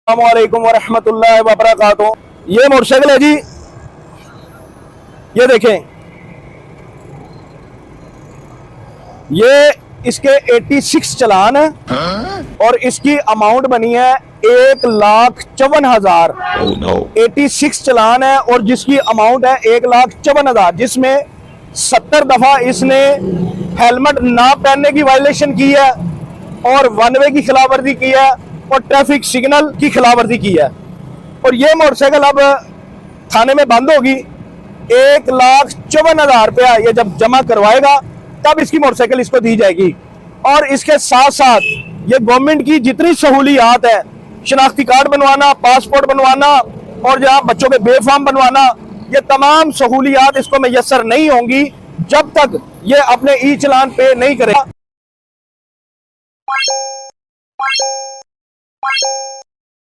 अस्सलामुअलैकुम वरहमतुल्लाहि वबरकातुहू। ये मोटरसाइकिल है जी, ये देखें, ये इसके 86 चालान है और इसकी अमाउंट बनी है 1,54,000। 86 चालान है और जिसकी अमाउंट है 1,54,000, जिसमें 70 दफा इसने हेलमेट ना पहनने की वायलेशन की है और वन वे की खिलाफवर्जी की है और ट्रैफिक सिग्नल की खिलाफवर्जी की है। और ये मोटरसाइकिल अब थाने में बंद होगी। 1,54,000 रुपया ये जब जमा करवाएगा तब इसकी मोटरसाइकिल इसको दी जाएगी। और इसके साथ साथ ये गवर्नमेंट की जितनी सहूलियात है, शनाख्ती कार्ड बनवाना, पासपोर्ट बनवाना और जहाँ बच्चों के बेफार्म बनवाना, ये तमाम सहूलियात इसको मैसर नहीं होंगी जब तक ये अपने ई चालान पे नहीं करेगा।